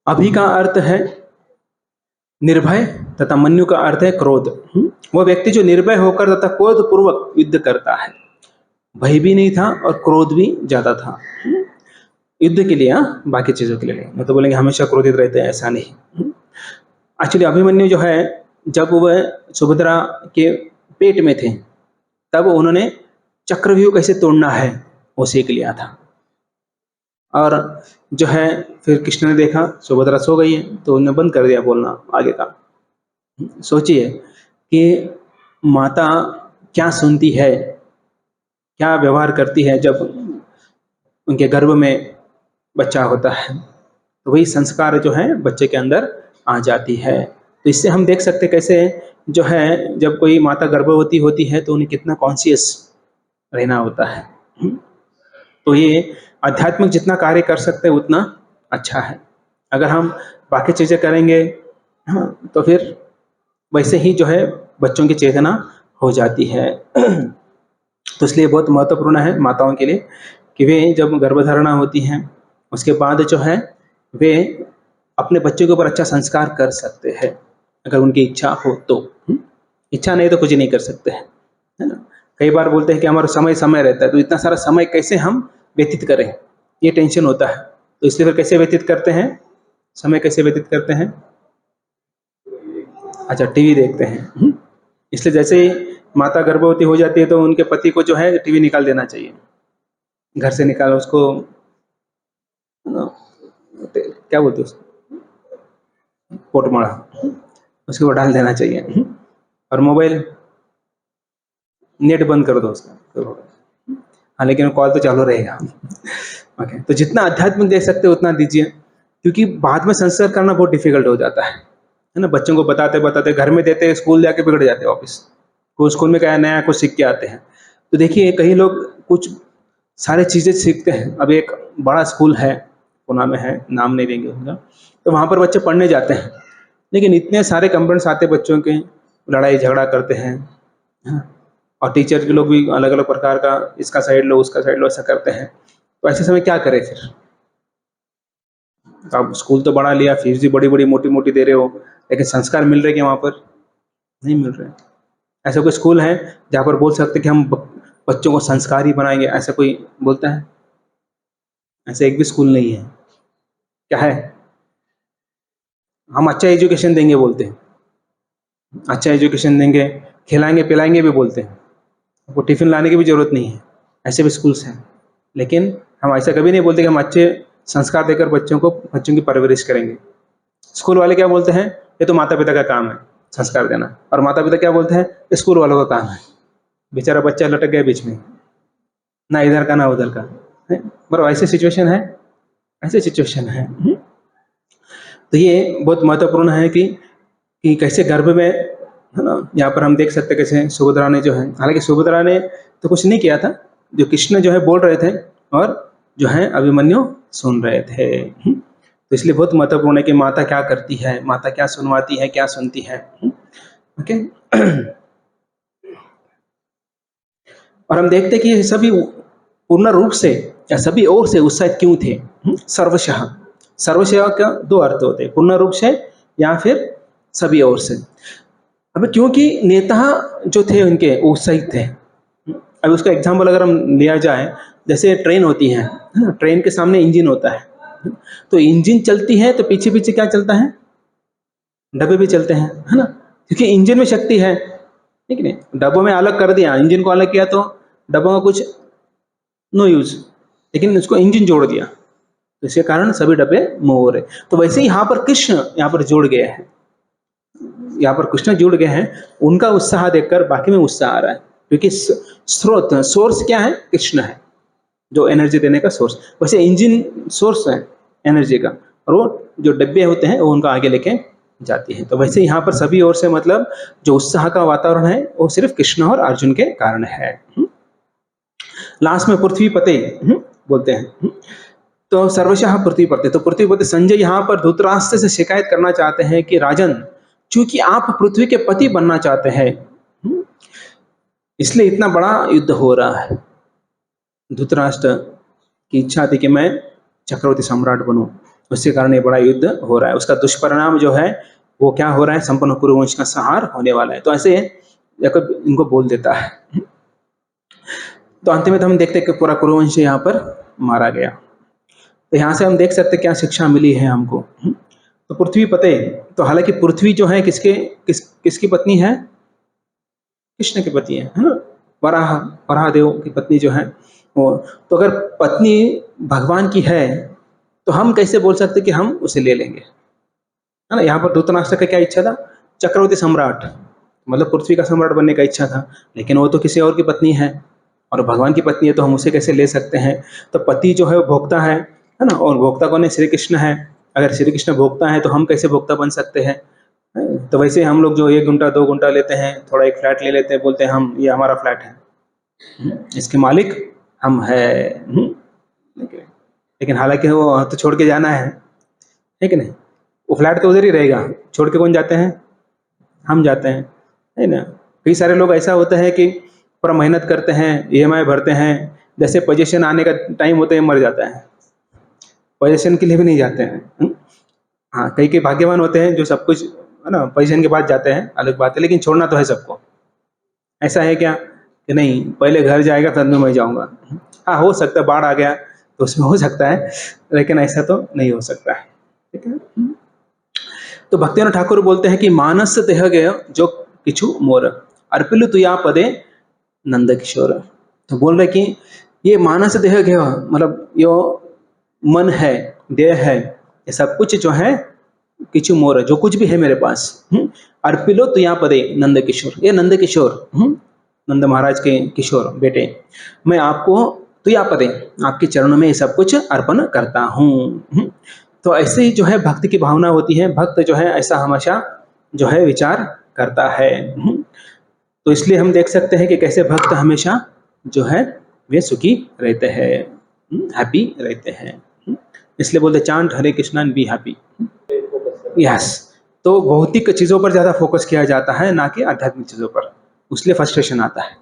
[SPEAKER 1] अभि का अर्थ है निर्भय तथा मन्यु का अर्थ है क्रोध। वह व्यक्ति जो निर्भय होकर तथा क्रोध पूर्वक युद्ध करता है, भय भी नहीं था और क्रोध भी ज्यादा था युद्ध के लिए, बाकी चीजों के लिए नहीं। तो बोलेंगे हमेशा क्रोधित रहते हैं, ऐसा नहीं। एक्चुअली अभिमन्यु जो है जब वह सुभद्रा के पेट में थे तब उन्होंने चक्रव्यूह कैसे तोड़ना है वो सीख लिया था। और जो है फिर कृष्ण ने देखा सुभद्रा सो गई है तो उन्होंने बंद कर दिया बोलना आगे का। सोचिए कि माता क्या सुनती है, क्या व्यवहार करती है जब उनके गर्भ में बच्चा होता है, तो वही संस्कार जो है बच्चे के अंदर आ जाती है। तो इससे हम देख सकते कैसे जो है जब कोई माता गर्भवती होती है तो उन्हें कितना कॉन्शियस रहना होता है। तो ये आध्यात्मिक जितना कार्य कर सकते हैं उतना अच्छा है। अगर हम बाकी चीजें करेंगे तो फिर वैसे ही जो है बच्चों की चेतना हो जाती है। तो इसलिए बहुत महत्वपूर्ण है माताओं के लिए कि वे जब गर्भधारणा होती हैं उसके बाद जो है वे अपने बच्चों के ऊपर अच्छा संस्कार कर सकते हैं, अगर उनकी इच्छा हो तो। इच्छा नहीं तो कुछ नहीं कर सकते हैं, है ना। कई बार बोलते हैं कि हमारा समय रहता है, तो इतना सारा समय कैसे हम व्यतीत करें, ये टेंशन होता है। तो इसलिए फिर कैसे व्यतीत करते हैं, समय कैसे व्यतीत करते हैं? अच्छा, टीवी देखते हैं। इसलिए जैसे ही माता गर्भवती हो जाती है तो उनके पति को जो है टीवी निकाल देना चाहिए, घर से निकालो उसको, क्या बोलते उसको, पोटमाड़ा, उसके ऊपर डाल देना चाहिए। और मोबाइल नेट बंद कर दो उसका, हाँ लेकिन कॉल तो चालू रहेगा। ओके, तो जितना आध्यात्मिक दे सकते हो उतना दीजिए, क्योंकि बाद में संस्कार करना बहुत डिफिकल्ट हो जाता है ना। बच्चों को बताते बताते घर में देते, स्कूल जाके बिगड़ जाते हैं वापस। को स्कूल में क्या है, नया कुछ सीख के आते हैं। तो देखिए कई लोग कुछ सारे चीज़ें सीखते हैं। अब एक बड़ा स्कूल है, पुणे में है, नाम नहीं देंगे उनका, तो वहाँ पर बच्चे पढ़ने जाते हैं, लेकिन इतने सारे कंप्लेंट्स आते हैं बच्चों के, लड़ाई झगड़ा करते हैं, और टीचर के लोग भी अलग अलग प्रकार का, इसका साइड लो उसका साइड लो, ऐसा करते हैं। तो ऐसे समय क्या करें फिर? तो आप स्कूल तो बड़ा लिया, फीस भी बड़ी बड़ी मोटी मोटी दे रहे हो, लेकिन संस्कार मिल रहे क्या वहाँ पर? नहीं मिल रहे। ऐसा कोई स्कूल है जहाँ पर बोल सकते कि हम बच्चों को संस्कारी बनाएंगे, ऐसा कोई बोलता है? ऐसा एक भी स्कूल नहीं है। क्या है? हम अच्छा एजुकेशन देंगे बोलते हैं, अच्छा एजुकेशन देंगे, खिलाएंगे पिलाएंगे भी बोलते हैं, वो टिफिन लाने की भी जरूरत नहीं है, ऐसे भी स्कूल्स हैं। लेकिन हम ऐसा कभी नहीं बोलते कि हम अच्छे संस्कार देकर बच्चों की परवरिश करेंगे। स्कूल वाले क्या बोलते हैं, ये तो माता पिता का काम है संस्कार देना, और माता पिता क्या बोलते हैं, स्कूल वालों का काम है। बेचारा बच्चा लटक गया बीच में, ना इधर का ना उधर का, बराबर ऐसी सिचुएशन है। ऐसे सिचुएशन है। तो ये बहुत महत्वपूर्ण है कि कैसे गर्भ में, है ना, यहाँ पर हम देख सकते हैं कैसे सुभद्रा ने जो है, हालांकि सुभद्रा ने तो कुछ नहीं किया था, जो कृष्ण जो है बोल रहे थे और जो है अभिमन्यु सुन रहे थे। तो इसलिए बहुत महत्वपूर्ण है कि माता क्या करती है, माता क्या सुनवाती है, क्या सुनती है। ओके। और हम देखते हैं कि ये सभी पूर्ण रूप से या सभी ओर से उत्साहित क्यों थे। सर्वशः, सर्वशः का दो अर्थ होते हैं, पूर्ण रूप से या फिर सभी ओर से। अब क्योंकि नेता जो थे उनके उत्साहित थे। अब उसका एग्जाम्पल अगर हम लिया जाए, जैसे ट्रेन होती है ना, ट्रेन के सामने इंजन होता है, तो इंजन चलती है तो पीछे पीछे क्या चलता है, डब्बे भी चलते हैं, है ना, क्योंकि इंजन में शक्ति है, ठीक है। डब्बों में अलग कर दिया, इंजन को अलग किया तो डब्बों का कुछ नो यूज, लेकिन उसको इंजन जोड़ दिया तो इसके कारण सभी डब्बे मूव हो रहे। तो वैसे ही यहाँ पर कृष्ण यहाँ पर जुड़ गए हैं, यहाँ पर कृष्ण जुड़ गए हैं, उनका उत्साह देखकर बाकी में उत्साह आ रहा है, क्योंकि स्रोत, सोर्स क्या है, कृष्ण है जो एनर्जी देने का सोर्स। वैसे इंजन सोर्स है एनर्जी का, और वो जो डब्बे होते हैं वो उनका आगे लेके जाती है। तो वैसे यहाँ पर सभी ओर से मतलब जो उत्साह का वातावरण है वो सिर्फ कृष्ण और अर्जुन के कारण है। लास्ट में पृथ्वी पते बोलते हैं, तो सर्वशः पृथ्वी पते। तो पृथ्वी पते संजय यहाँ पर धृतराष्ट्र से शिकायत करना चाहते हैं कि राजन, चूंकि आप पृथ्वी के पति बनना चाहते हैं, इसलिए इतना बड़ा युद्ध हो रहा है। धृतराष्ट्र की इच्छा थी कि मैं चक्रवर्ती सम्राट बनूं, उसके कारण ये बड़ा युद्ध हो रहा है। उसका दुष्परिणाम जो है वो क्या हो रहा है, संपूर्ण कुरुवंश का संहार होने वाला है। तो ऐसे याकूब इनको बोल देता है। तो अंत में तो हम देखते हैं कि पूरा कुरुवंश यहाँ पर मारा गया। तो यहाँ से हम देख सकते क्या शिक्षा मिली है हमको। तो पृथ्वी पते, तो हालांकि पृथ्वी जो है किसकी पत्नी है, कृष्ण की पत्नी है ना, वराह देव की पत्नी जो है वो। तो अगर पत्नी भगवान की है तो हम कैसे बोल सकते कि हम उसे ले लेंगे, है ना। यहाँ पर धृतराष्ट्र का क्या इच्छा था, चक्रवर्ती सम्राट, मतलब पृथ्वी का सम्राट बनने का इच्छा था, लेकिन वो तो किसी और की पत्नी है और भगवान की पत्नी है, तो हम उसे कैसे ले सकते हैं। तो पति जो है वो भोक्ता है ना, और भोक्ता कौन है, श्री कृष्ण है। अगर श्री कृष्ण भोक्ता है तो हम कैसे भोक्ता बन सकते हैं। तो वैसे हम लोग जो 1 घंटा 2 घंटा लेते हैं, थोड़ा एक फ्लैट ले लेते हैं, बोलते हैं हम ये हमारा फ्लैट है, इसके मालिक हम है। लेकिन हालांकि वो तो छोड़ के जाना है कि नहीं, वो फ्लैट तो उधर ही रहेगा, छोड़ के कौन जाते हैं, हम जाते हैं, है ना। कई सारे लोग ऐसा होता है कि पूरा मेहनत करते हैं, EMI भरते हैं, जैसे पोजीशन आने का टाइम होता है मर जाता है, पोजीशन के लिए भी नहीं जाते हैं। हाँ, कई भाग्यवान होते हैं जो सब कुछ, है ना, पोजीशन के बाद जाते हैं, अलग बात है, लेकिन छोड़ना तो है सबको। ऐसा है क्या कि नहीं, पहले घर जाएगा तब मैं जाऊंगा। हाँ, हो सकता है बाढ़ आ गया तो उसमें हो सकता है, लेकिन ऐसा तो नहीं हो सकता है, ठीक है। तो भक्तिनाथ ठाकुर बोलते हैं कि मानस देह गय जो किछु मोर, अर्पिलु तुया पदे नंद किशोर। तो बोल रहे कि ये मानस देह गय मतलब यो मन है, देह है, ये सब कुछ जो है किछु मोर, जो कुछ भी है मेरे पास, अर्पिलो तुया पदे नंद किशोर, ये नंद किशोर, नंद महाराज के किशोर बेटे, मैं आपको तुया पदे, आपके चरणों में ये सब कुछ अर्पण करता हूँ। तो ऐसे ही जो है भक्ति की भावना होती है, भक्त जो है ऐसा हमेशा जो है विचार करता है। तो इसलिए हम देख सकते हैं कि कैसे भक्त हमेशा जो है वे सुखी रहते हैं, हैप्पी रहते हैं। इसलिए बोलते chant Hare Krishna and be happy. Yes, तो भौतिक चीज़ों पर ज़्यादा फोकस किया जाता है, ना कि आध्यात्मिक चीज़ों पर, इसलिए फ्रस्ट्रेशन आता है।